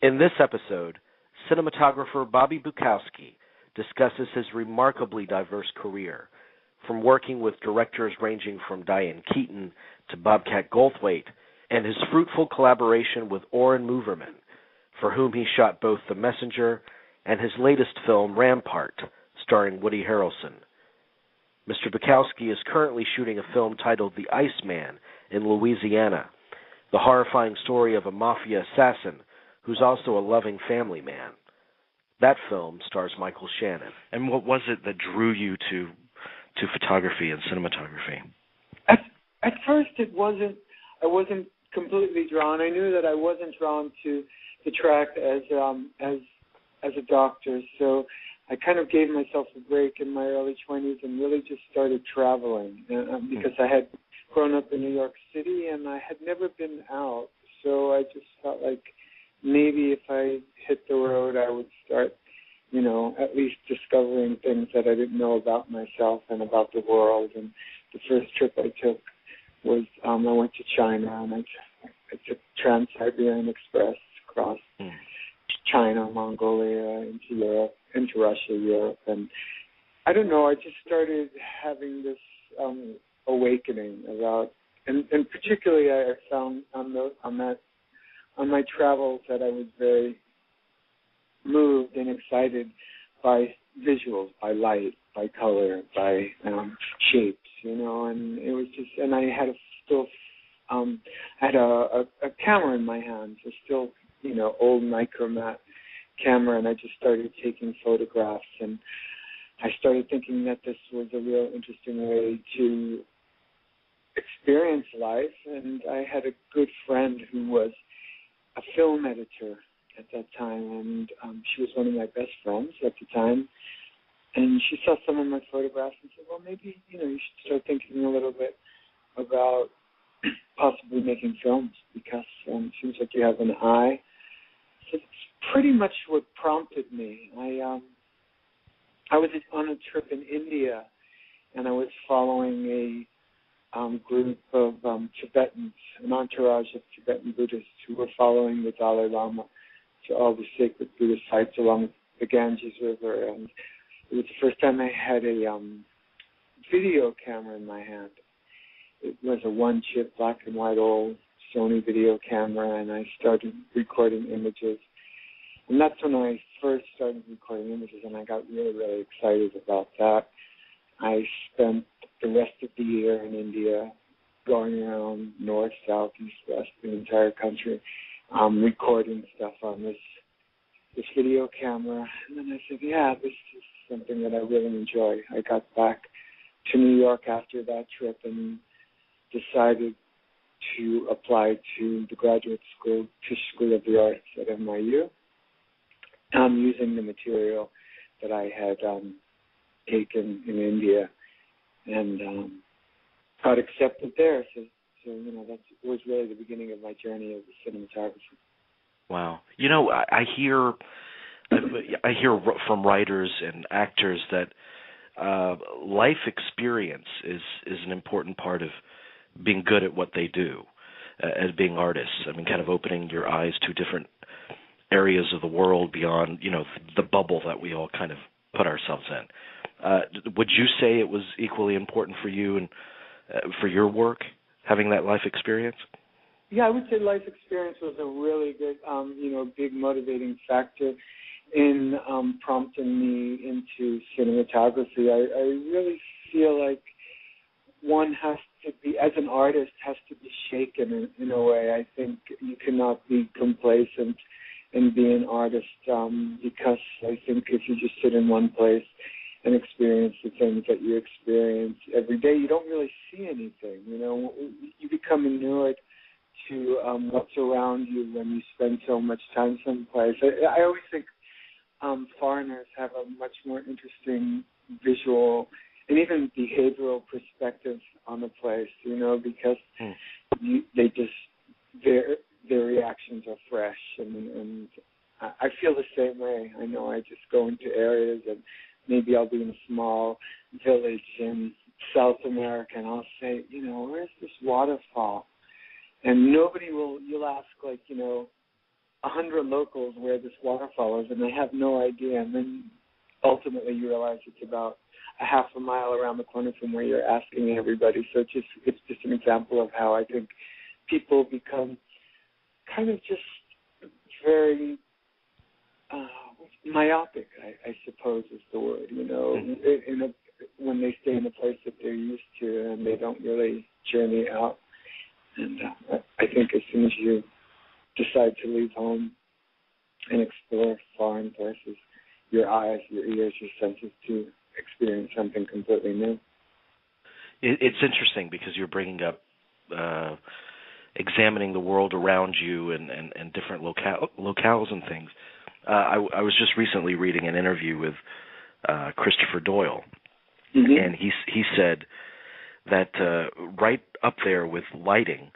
In this episode, cinematographer Bobby Bukowski discusses his remarkably diverse career, from working with directors ranging from Diane Keaton to Bobcat Goldthwait, and his fruitful collaboration with Moverman, for whom he shot both The Messenger and his latest film, Rampart, starring Woody Harrelson. Mr. Bukowski is currently shooting a film titled The Iceman in Louisiana, the horrifying story of a mafia assassin who's also a loving family man. That film stars Michael Shannon. And what was it that drew you to photography and cinematography? At first, I wasn't completely drawn. I knew that I wasn't drawn to the track as a doctor, so I kind of gave myself a break in my early 20s and really just started traveling because I had grown up in New York City and I had never been out. So I just felt like maybe if I hit the road, I would start, at least discovering things that I didn't know about myself and about the world. And the first trip I took was I went to China and I took Trans-Siberian Express across China, Mongolia, into Europe, into Russia, Europe, and I don't know. I just started having this awakening about, and particularly I found on my travels that I was very moved and excited by visuals, by light, by color, by shapes, and it was just, and I had a camera in my hands, a still, old Nichromat camera, and I just started taking photographs, and I started thinking that this was a real interesting way to experience life, and I had a good friend who was a film editor at that time, and she was one of my best friends at the time, and she saw some of my photographs and said, well, maybe, you should start thinking a little bit about possibly making films, because it seems like you have an eye. So it's pretty much what prompted me. I was on a trip in India, and I was following a group of Tibetans, an entourage of Tibetan Buddhists who were following the Dalai Lama to all the sacred Buddhist sites along the Ganges River. And it was the first time I had a video camera in my hand. It was a one-chip black and white old Sony video camera, and I started recording images. And that's when I first started recording images, and I got really, really excited about that. I spent the rest of the year in India going around north, south, east, west, the entire country, recording stuff on this video camera. And then I said, yeah, this is something that I really enjoy. I got back to New York after that trip and decided to apply to the graduate school, Tisch School of the Arts at NYU, using the material that I had taken in India, and got accepted there. So that was really the beginning of my journey as a cinematographer. Wow. I hear from writers and actors that life experience is an important part of being good at what they do as being artists. I mean, kind of opening your eyes to different areas of the world beyond, the bubble that we all kind of put ourselves in. Would you say it was equally important for you and for your work, having that life experience? Yeah, I would say life experience was a really good, big motivating factor in prompting me into cinematography. I really feel like one has to be, as an artist, has to be shaken in a way. I think you cannot be complacent and be an artist because I think if you just sit in one place and experience the things that you experience every day, you don't really see anything. You become inured to what's around you when you spend so much time someplace. I always think foreigners have a much more interesting visual and even behavioral perspective on the place, because their reactions are fresh, and I feel the same way. I know I just go into areas and maybe I'll be in a small village in South America and I'll say, where's this waterfall? And you'll ask, 100 locals where this waterfall is, and they have no idea. And then ultimately you realize it's about a half a mile around the corner from where you're asking everybody. So it's just an example of how I think people become kind of just very myopic, I suppose is the word, when they stay in a place that they're used to and they don't really journey out. And I think as soon as you decide to leave home and explore foreign places, your eyes, your ears, your senses to experience something completely new. It's interesting because you're bringing up examining the world around you and different locales and things. I was just recently reading an interview with Christopher Doyle, and he said that right up there with lighting,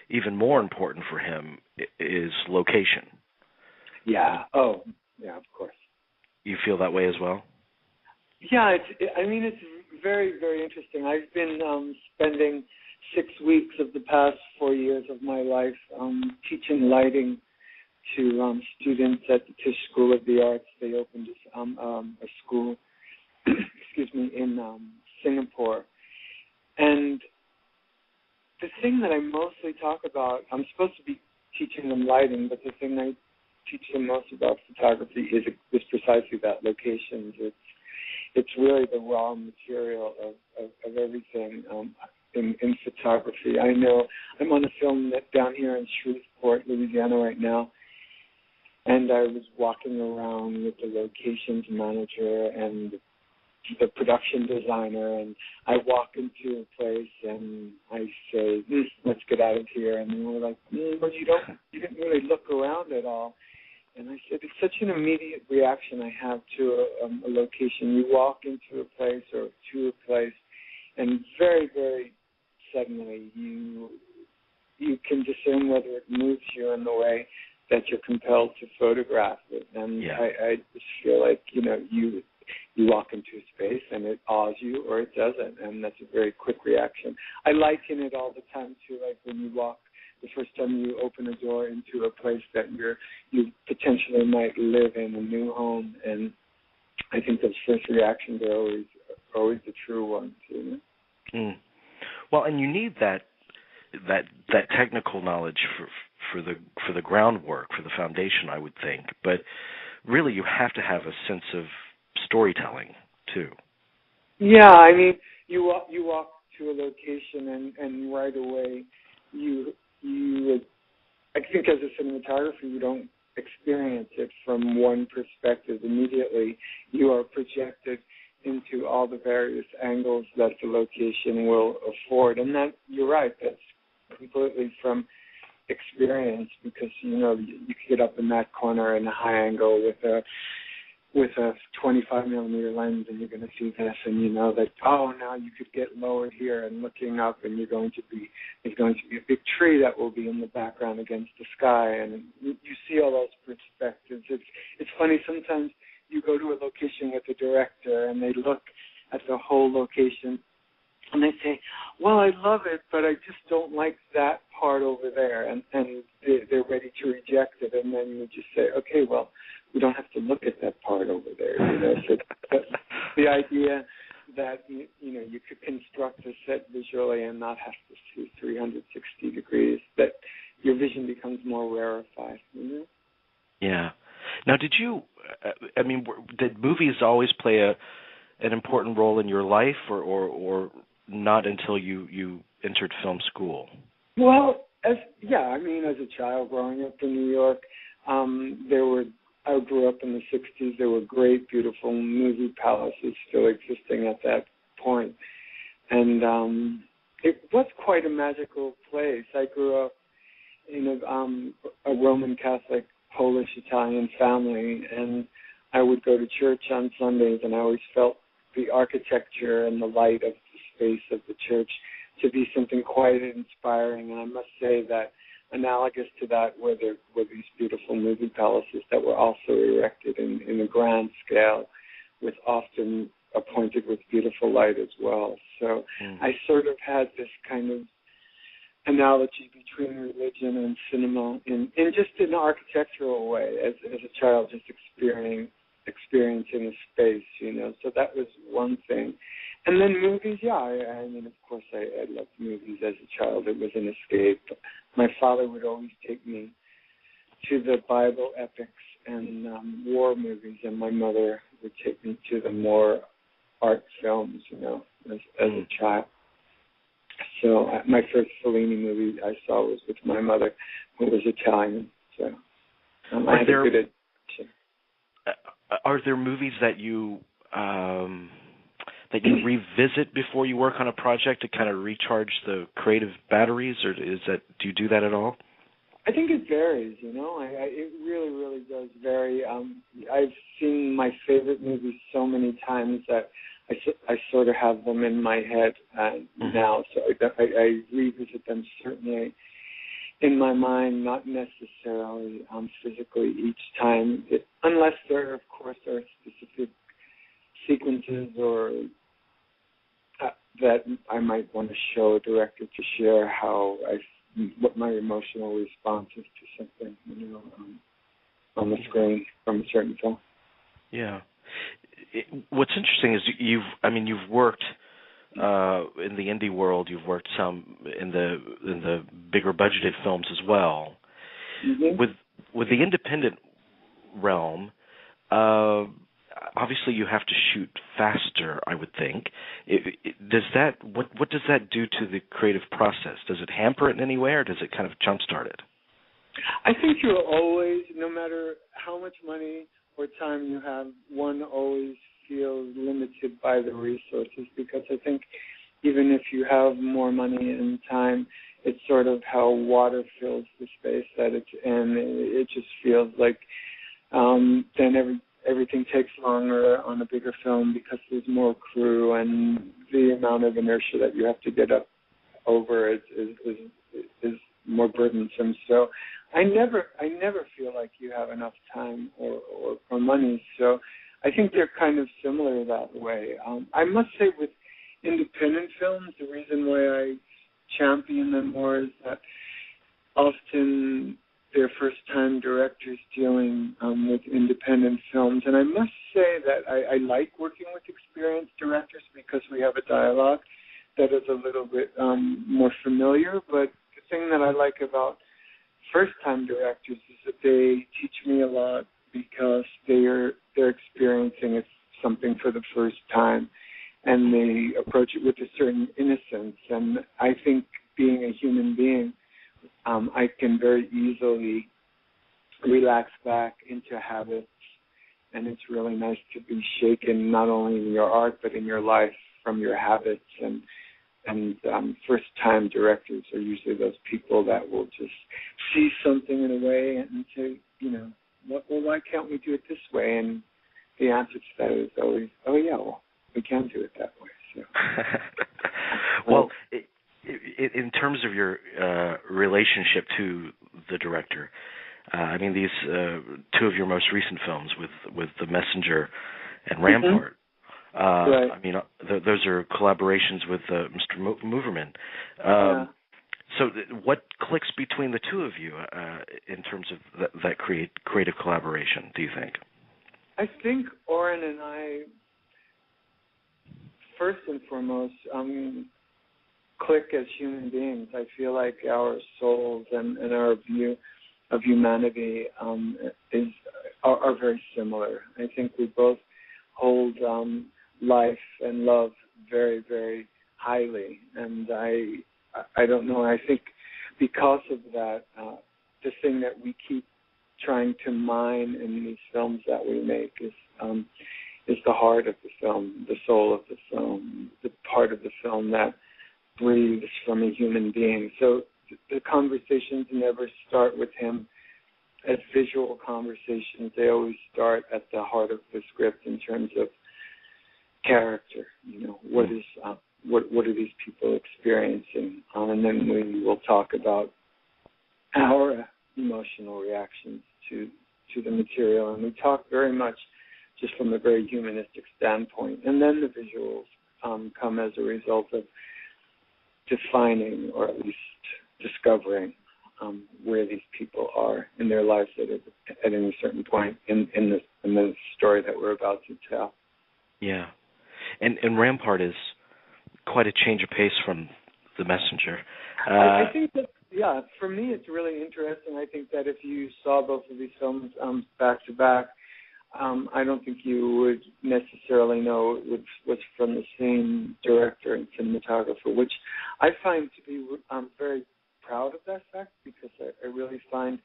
even more important for him is location. Yeah. Oh, yeah, of course. You feel that way as well? Yeah, it's very, very interesting. I've been spending 6 weeks of the past 4 years of my life teaching lighting to students at the Tisch School of the Arts. They opened a school, in Singapore. And the thing that I mostly talk about, I'm supposed to be teaching them lighting, but the thing I teach them most about photography is precisely that, locations. It's really the raw material of everything in photography. I know I'm on a film down here in Shreveport, Louisiana right now, and I was walking around with the locations manager and the production designer, and I walk into a place and I say, let's get out of here. And they were like, well, you didn't really look around at all. And I said, it's such an immediate reaction I have to a location. You walk into a place or to a place, and very, very suddenly you can discern whether it moves you in the way that you're compelled to photograph it. And I just feel like, you walk into a space and it awes you or it doesn't, and that's a very quick reaction. I liken it all the time to like when you walk, the first time you open a door into a place that you potentially might live in, a new home, and I think those first reactions are always the true ones. Well, and you need that technical knowledge for the groundwork, for the foundation, I would think. But really, you have to have a sense of storytelling too. Yeah, I mean, you walk to a location and right away you I think as a cinematographer you don't experience it from one perspective immediately. You are projected into all the various angles that the location will afford, and that you're right. That's completely from experience, because you could get up in that corner in a high angle with a 25 millimeter lens, and you're going to see this, and you know that, now you could get lowered here, and looking up, and there's going to be a big tree that will be in the background against the sky, and you see all those perspectives. It's funny, sometimes you go to a location with a director, and they look at the whole location, and they say, well, I love it, but I just don't like that part over there, and they're ready to reject it, and then you just say, okay, well, we don't have to look at that part over there. So the idea that you could construct a set visually and not have to see 360 degrees, that your vision becomes more rarefied. Yeah. Now, did movies always play an important role in your life, or not until you entered film school? Well, as a child growing up in New York, I grew up in the 60s. There were great, beautiful movie palaces still existing at that point. And it was quite a magical place. I grew up in a Roman Catholic, Polish, Italian family, and I would go to church on Sundays, and I always felt the architecture and the light of the space of the church to be something quite inspiring. And I must say that analogous to that were these beautiful movie palaces that were also erected in a grand scale, with often appointed with beautiful light as well. So I sort of had this kind of analogy between religion and cinema in just an architectural way as a child, just experiencing a space, So that was one thing. And then movies, yeah. I mean, of course, I loved movies as a child. It was an escape. My father would always take me to the Bible epics and war movies, and my mother would take me to the more art films, as a child. So my first Fellini movie I saw was with my mother, who was Italian. So I had a good education. Are there movies that you revisit before you work on a project to kind of recharge the creative batteries, or do you do that at all? I think it varies, it really, really does vary. I've seen my favorite movies so many times that I sort of have them in my head now, so I revisit them certainly in my mind, not necessarily physically each time, unless there, of course, are specific sequences or that I might want to show a director to share what my emotional response is to something, on the screen from a certain film. Yeah. What's interesting is you've worked in the indie world. You've worked some in the bigger budgeted films as well. Mm-hmm. With the independent realm, obviously you have to shoot faster, I would think. What does that do to the creative process? Does it hamper it in any way, or does it kind of jumpstart it? I think you'll always, no matter how much money or time you have, one always feels limited by the resources, because I think even if you have more money and time, it's sort of how water fills the space that it's in. It just feels like then everything takes longer on a bigger film because there's more crew, and the amount of inertia that you have to get up over is more burdensome. So I never feel like you have enough time or money. So I think they're kind of similar that way. I must say with independent films, the reason why I champion them more is that often they're first-time directors dealing with independent films. And I must say that I like working with experienced directors because we have a dialogue that is a little bit more familiar. But the thing that I like about first-time directors is that they teach me a lot because they're experiencing something for the first time, and they approach it with a certain innocence. And I think being a human being, I can very easily relax back into habits, and it's really nice to be shaken not only in your art but in your life from your habits. And first-time directors are usually those people that will just see something in a way and say, why can't we do it this way? And the answer to that is always, oh yeah, well, we can do it that way. So, well, in terms of your relationship to the director, these two of your most recent films with The Messenger and Rampart. Right. Those are collaborations with Mr. Moverman. So what clicks between the two of you in terms of that creative collaboration, do you think? I think Oren and I, first and foremost, click as human beings. I feel like our souls and our view of humanity are very similar. I think we both hold life and love very, very highly, and I don't know. I think because of that, the thing that we keep trying to mine in these films that we make is the heart of the film, the soul of the film, the part of the film that breathes from a human being. So the conversations never start with him as visual conversations. They always start at the heart of the script in terms of character. What are these people experiencing? And then we will talk about our emotional reactions to the material. And we talk very much just from a very humanistic standpoint. And then the visuals come as a result of defining, or at least discovering where these people are in their lives at any certain point in the story that we're about to tell. Yeah, and Rampart is quite a change of pace from The Messenger. I think that, yeah, for me it's really interesting. I think that if you saw both of these films back to back, I don't think you would necessarily know it was from the same director and cinematographer, which I find to be very proud of that fact, because I really find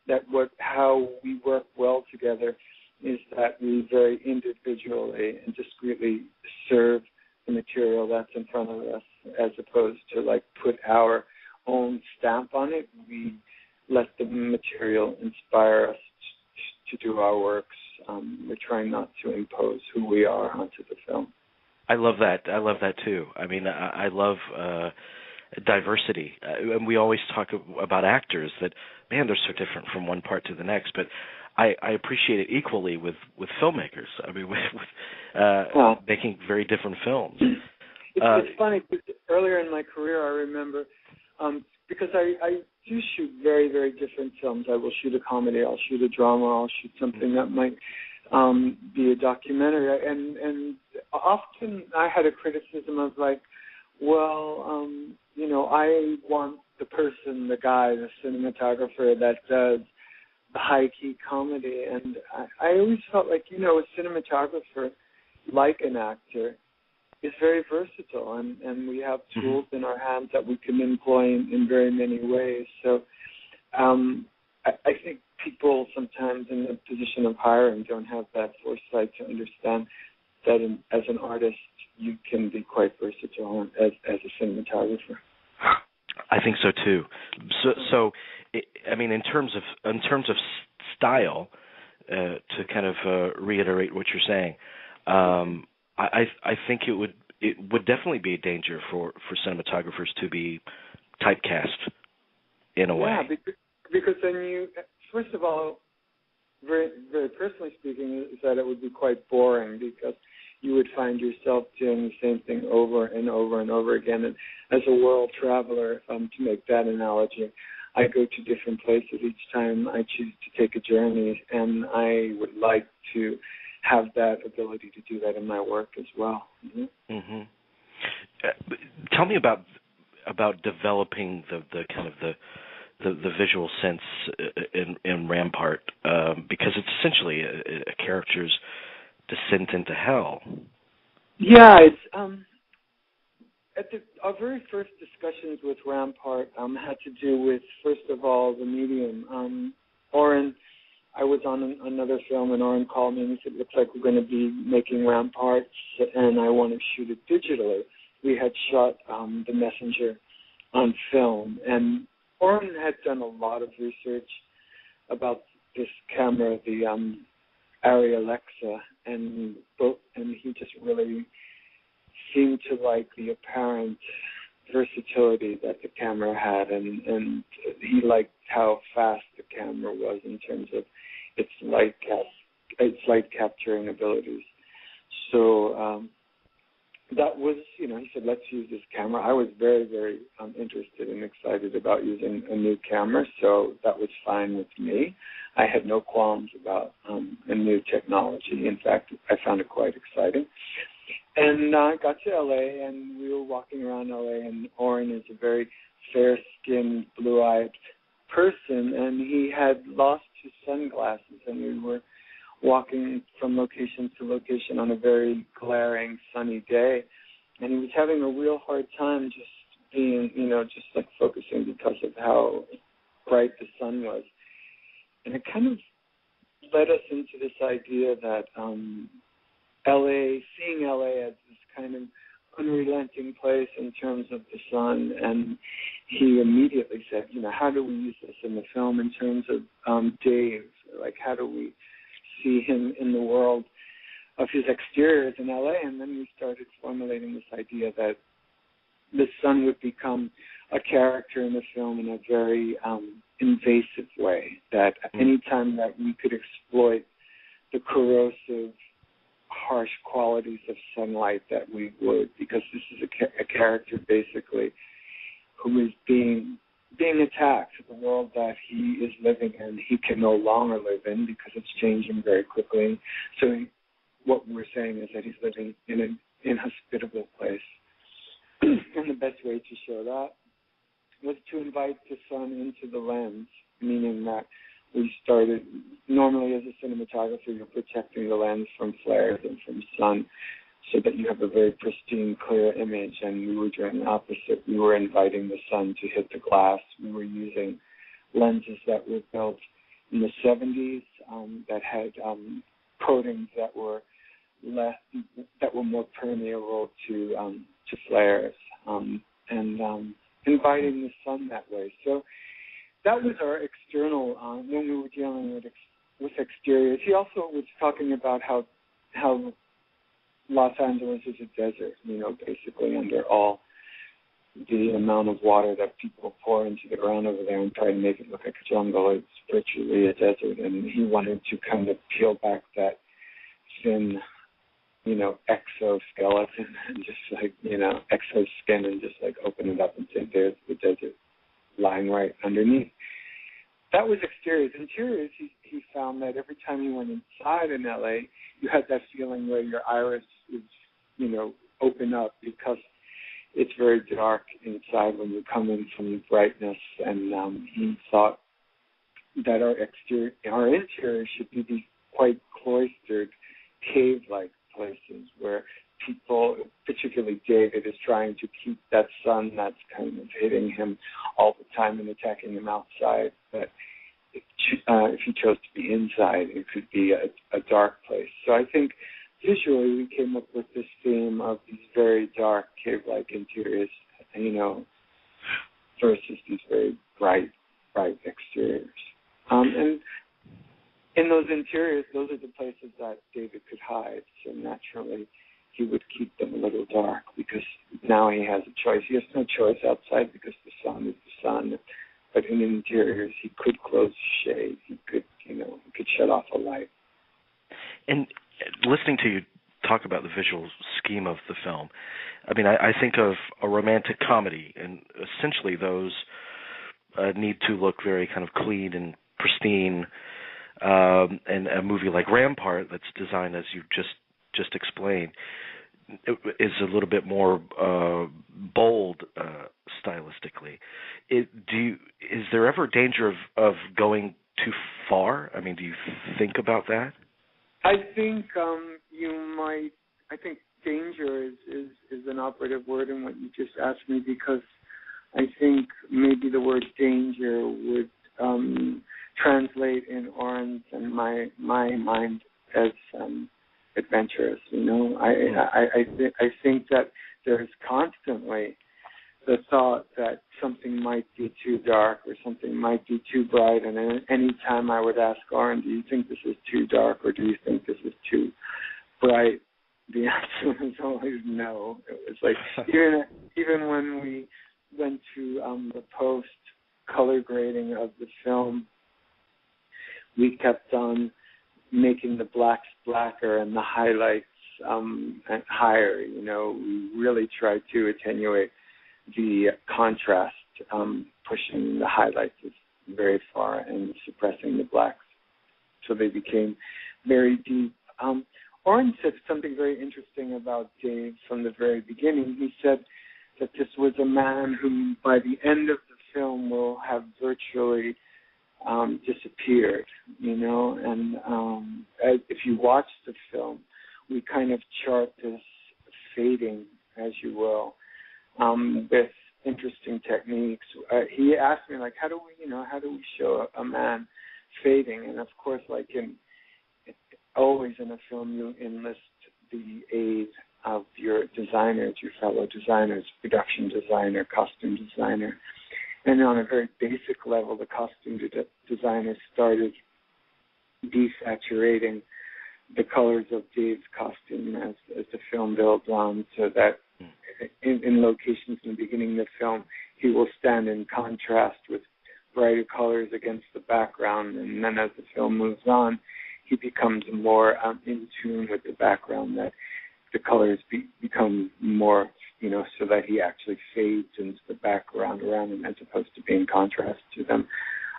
that how we work well together is that we very individually and discreetly serve the material that's in front of us, as opposed to like put our own stamp on it. We let the material inspire us to do our works. We're trying not to impose who we are onto the film. I love that. I love that too. I mean, I love diversity, and we always talk about actors that, man, they're so different from one part to the next, but I appreciate it equally with filmmakers. I mean, with making very different films. It's funny, because earlier in my career, I remember, because I do shoot very, very different films. I will shoot a comedy, I'll shoot a drama, I'll shoot something that might be a documentary, and often I had a criticism of like, well, I want the person, the guy, the cinematographer that does the high-key comedy, and I always felt like, a cinematographer, like an actor, is very versatile, and we have tools in our hands that we can employ in very many ways. So I think people sometimes in the position of hiring don't have that foresight to understand that as an artist, you can be quite versatile as a cinematographer. I think so too. So I mean, in terms of style, to kind of reiterate what you're saying, I think it would definitely be a danger for cinematographers to be typecast in a way. Yeah, because then first of all, very, very personally speaking, is that it would be quite boring, because you would find yourself doing the same thing over and over and over again. And as a world traveler, to make that analogy, I go to different places each time I choose to take a journey, and I would like to have that ability to do that in my work as well. Tell me about developing the kind of the visual sense in Rampart, because it's essentially a character's descent into hell. Yeah, it's our very first discussions with Rampart had to do with, first of all, the medium. Oren, I was on another film, and Oren called me and he said, "Looks like we're going to be making Rampart, and I want to shoot it digitally." We had shot The Messenger on film, and Oren had done a lot of research about this camera, the Arri Alexa, and he just really seemed to like the apparent versatility that the camera had, and he liked how fast the camera was in terms of its light capturing abilities. So that was, he said, let's use this camera. I was very, very interested and excited about using a new camera, so that was fine with me. I had no qualms about a new technology. In fact, I found it quite exciting. And I got to L.A., and we were walking around L.A., and Oren is a very fair-skinned, blue-eyed person, and he had lost his sunglasses, and we were walking from location to location on a very glaring, sunny day, and he was having a real hard time just being, just like focusing because of how bright the sun was. And it kind of led us into this idea that seeing LA as this kind of unrelenting place in terms of the sun, and he immediately said, how do we use this in the film in terms of Dave? Like, how do we see him in the world of his exteriors in LA? And then we started formulating this idea that the sun would become a character in the film in a very invasive way, that any time that we could exploit the corrosive, harsh qualities of sunlight, that we would, because this is a character basically who is being being attacked, the world that he is living in, he can no longer live in because it's changing very quickly. So what we're saying is that he's living in an inhospitable place. And the best way to show that was to invite the sun into the lens, meaning that we started, normally as a cinematographer, you're protecting the lens from flares and from sun so that you have a very pristine, clear image, and we were doing the opposite. We were inviting the sun to hit the glass. We were using lenses that were built in the 70s that had coatings that were more permeable to flares, and inviting the sun that way. So that was our external when we were dealing with exteriors. He also was talking about how Los Angeles is a desert, basically under all the amount of water that people pour into the ground over there and try to make it look like a jungle. It's virtually a desert, and he wanted to kind of peel back that thin, exoskeleton and just like, exoskin and just like open it up and say, there's the desert lying right underneath. That was exteriors. Interiors, he found that every time you went inside in LA, you had that feeling where your iris is, open up because it's very dark inside when you come in from the brightness. And he thought that our interior should be these quite cloistered, cave-like places where people, particularly David, is trying to keep that sun that's kind of hitting him all the time and attacking him outside. But if he chose to be inside, it could be a dark place. So I think visually we came up with this theme of these very dark cave-like interiors, versus these very bright exteriors. And in those interiors, those are the places that David could hide. So naturally, he would keep them a little dark because now he has a choice. He has no choice outside because the sun is the sun. But in interiors, he could close the shade. He could, he could shut off a light. And listening to you talk about the visual scheme of the film, I mean, I think of a romantic comedy, and essentially those need to look very kind of clean and pristine. And a movie like Rampart, that's designed as you just explained, is a little bit more bold stylistically. Is there ever danger of going too far? I mean, do you think about that? I think you might. I think danger is an operative word in what you just asked me, because I think maybe the word danger would translate in Oren's and my mind as adventurous. I think that there's constantly the thought that something might be too dark or something might be too bright. And any time I would ask Oren, do you think this is too dark or do you think this is too bright? The answer was always no. It was like even when we went to the post color grading of the film, we kept on making the blacks blacker and the highlights higher. We really tried to attenuate the contrast, pushing the highlights very far and suppressing the blacks, so they became very deep. Oren said something very interesting about Dave from the very beginning. He said that this was a man who, by the end of the film, will have virtually disappeared, and if you watch the film, we kind of chart this fading, as you will, with interesting techniques. He asked me, like, how do we show a man fading? And of course, like always in a film, you enlist the aid of your designers, your fellow designers, production designer, costume designer. And on a very basic level, the costume designer started desaturating the colors of Dave's costume as the film builds on, so that in locations in the beginning of the film, he will stand in contrast with brighter colors against the background. And then as the film moves on, he becomes more in tune with the background, that the colors become more so that he actually fades into the background around him as opposed to being contrast to them.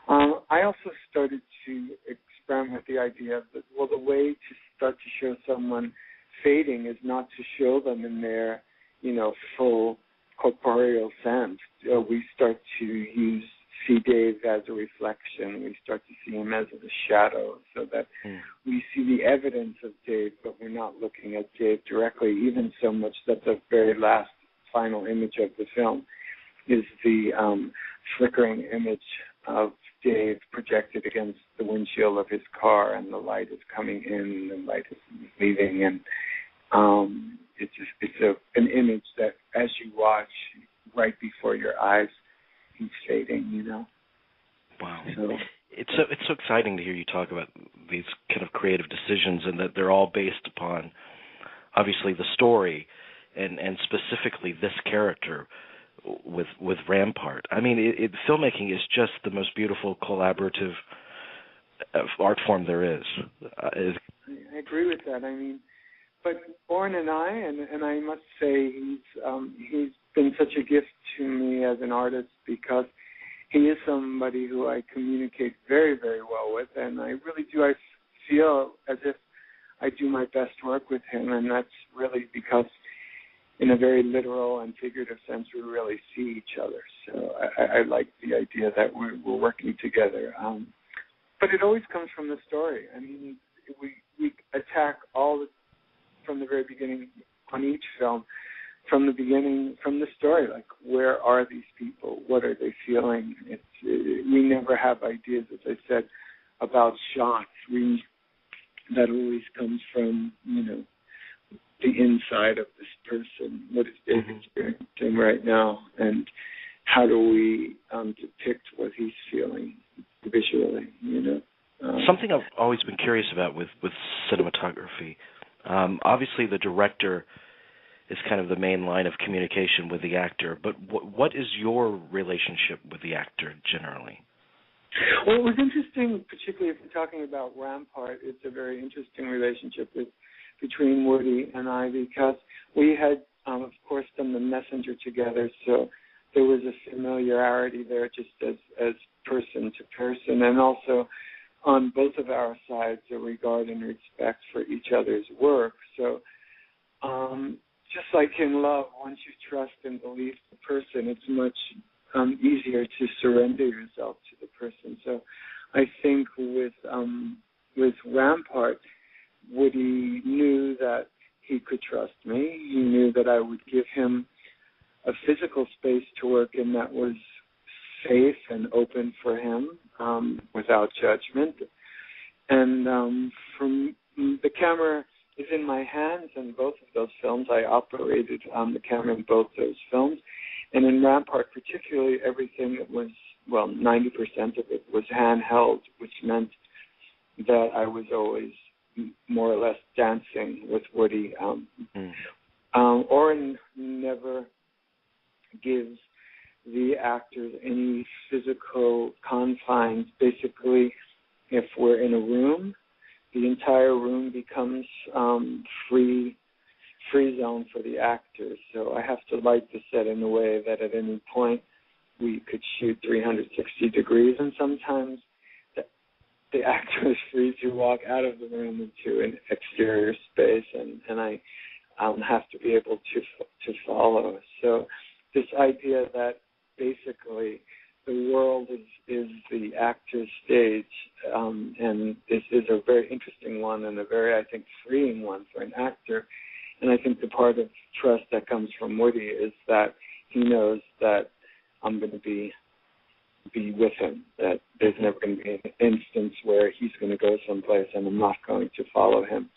I also started to experiment with the idea that, the way to start to show someone fading is not to show them in their, full corporeal sense. We start to see Dave as a reflection. We start to see him as a shadow, so that we see the evidence of Dave, but we're not looking at Dave directly, even so much that the very last final image of the film is the flickering image of Dave projected against the windshield of his car, and the light is coming in and the light is leaving, and it's an image that as you watch right before your eyes, he's fading, Wow. So it's so exciting to hear you talk about these kind of creative decisions, and that they're all based upon obviously the story and specifically this character with Rampart. I mean, filmmaking is just the most beautiful collaborative art form there is. I agree with that. I mean, but Oren and I must say he's been such a gift to me as an artist, because he is somebody who I communicate very, very well with, and I really do. I feel as if I do my best work with him, and that's really because in a very literal and figurative sense, we really see each other. So I like the idea that we're working together. But it always comes from the story. I mean, we attack from the very beginning on each film, from the story, like, where are these people? What are they feeling? We never have ideas, as I said, about shots. That always comes from, the inside of this person. What is Dave experiencing right now? And how do we depict what he's feeling visually, Something I've always been curious about with cinematography, obviously the director is kind of the main line of communication with the actor, but what is your relationship with the actor generally? Well, it was interesting, particularly if we're talking about Rampart. It's a very interesting relationship between Woody and I, because we had, of course, done The Messenger together, so there was a familiarity there just as person to person, and also on both of our sides a regard and respect for each other's work. So just like in love, once you trust and believe the person, it's much easier to surrender yourself to the person. So I think with Rampart, Woody knew that he could trust me. He knew that I would give him a physical space to work in that was safe and open for him, without judgment. And from the camera is in my hands in both of those films. I operated the camera in both those films. And in Rampart particularly, everything that was, 90% of it was handheld, which meant that I was always more or less dancing with Woody. Oren never gives the actors any physical confines. Basically, if we're in a room, the entire room becomes free zone for the actors. So I have to light the set in a way that at any point we could shoot 360 degrees, and sometimes the actor is free to walk out of the room into an exterior space, and I have to be able to follow. So this idea that basically the world is the actor's stage, and this is a very interesting one and a very, I think, freeing one for an actor. And I think the part of trust that comes from Woody is that he knows that I'm going to be with him, that there's never going to be an instance where he's going to go someplace and I'm not going to follow him.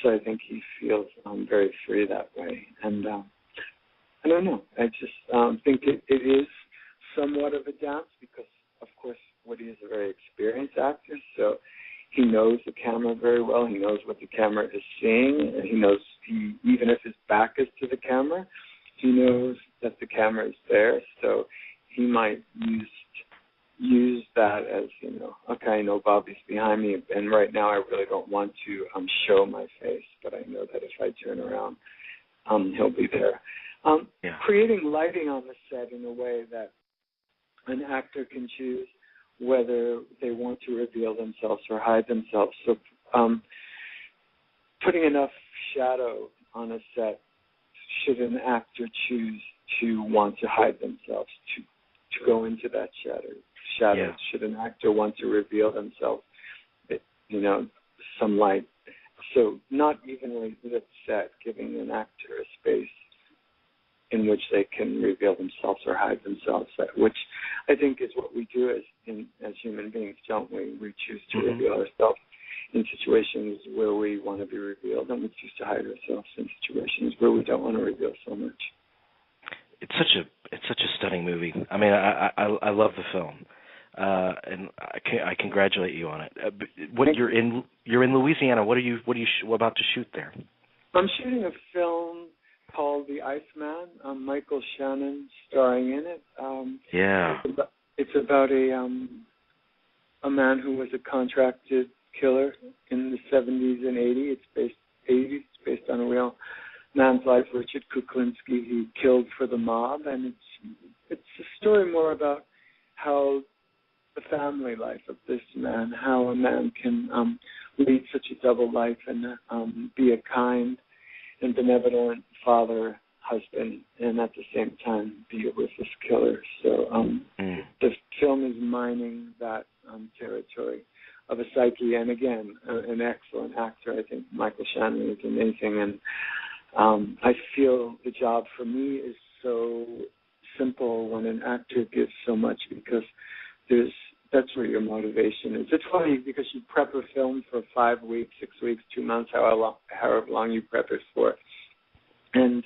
So I think he feels very free that way. And I don't know. I just think it is somewhat of a dance because, of course, Woody is a very experienced actor, so he knows the camera very well. He knows what the camera is seeing, and he knows even if his back is to the camera, he knows that the camera is there. So he might use that as, okay, I know Bobby's behind me, and right now I really don't want to show my face, but I know that if I turn around, he'll be there. Creating lighting on the set in a way that an actor can choose whether they want to reveal themselves or hide themselves. So putting enough shadow on a set should an actor choose to want to hide themselves, to go into that shadow. Yeah. Should an actor want to reveal themselves, some light. So not evenly lit set, giving an actor a space in which they can reveal themselves or hide themselves, which I think is what we do as human beings, don't we? We choose to reveal ourselves in situations where we want to be revealed, and we choose to hide ourselves in situations where we don't want to reveal so much. It's such a stunning movie. I mean, I love the film, and I congratulate you on it. You're in Louisiana. What about to shoot there? I'm shooting a film called The Iceman. Michael Shannon starring in it. It's about a man who was a contracted killer in the 70s and 80s. It's based on a real man's life, Richard Kuklinski. He killed for the mob, and it's a story more about how the family life of this man, how a man can lead such a double life and be a kind and benevolent father, husband, and at the same time be a ruthless killer. So the film is mining that territory of a psyche, and again, an excellent actor. I think Michael Shannon is amazing, and I feel the job for me is so simple when an actor gives so much, because that's where your motivation is. It's funny because you prep a film for 5 weeks, 6 weeks, 2 months, however long you prep it for, and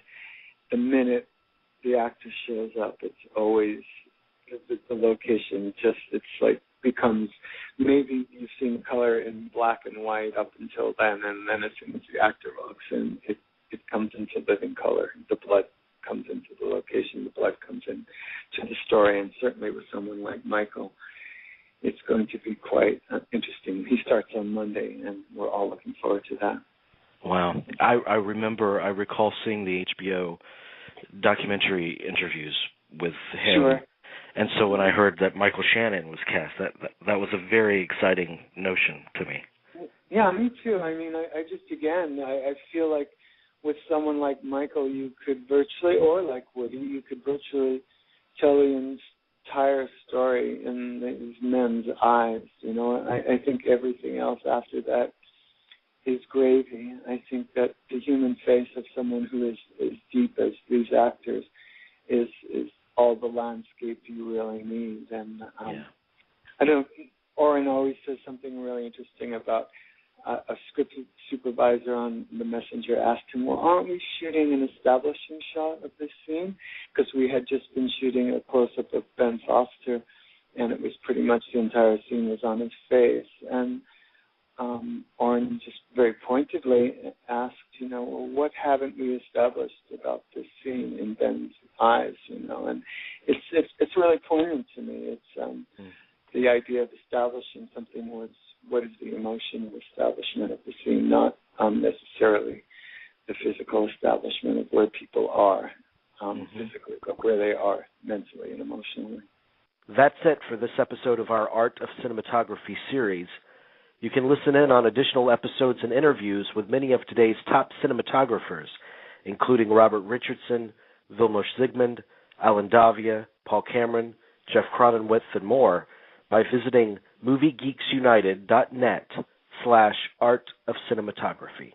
the minute the actor shows up, it's always the location. It's like becomes, maybe you've seen color in black and white up until then, and then as soon as the actor walks in, it comes into living color. The blood comes into the location. The blood comes into the story, and certainly with someone like Michael, it's going to be quite interesting. He starts on Monday, and we're all looking forward to that. Wow. I recall seeing the HBO documentary interviews with him. Sure. And so when I heard that Michael Shannon was cast, that was a very exciting notion to me. Yeah, me too. I mean, I feel like with someone like Michael, you could virtually, or like Woody, you could virtually tell the entire story in these men's eyes. I think everything else after that is gravy. I think that the human face of someone who is as deep as these actors is all the landscape you really need. And I know Oren always says something really interesting about a script supervisor on The Messenger asked him, well, aren't we shooting an establishing shot of this scene? Because we had just been shooting a close-up of Ben Foster, and it was pretty much the entire scene was on his face. And Oren just very pointedly asked, well, what haven't we established about this scene in Ben's eyes, and it's really poignant to me. It's the idea of establishing something was what is the emotional establishment of the scene, not necessarily the physical establishment of where people are physically, but where they are mentally and emotionally. That's it for this episode of our Art of Cinematography series. You can listen in on additional episodes and interviews with many of today's top cinematographers, including Robert Richardson, Vilmos Zsigmond, Alan Davia, Paul Cameron, Jeff Cronenwith, and more by visiting MovieGeeksUnited.net/Art of Cinematography.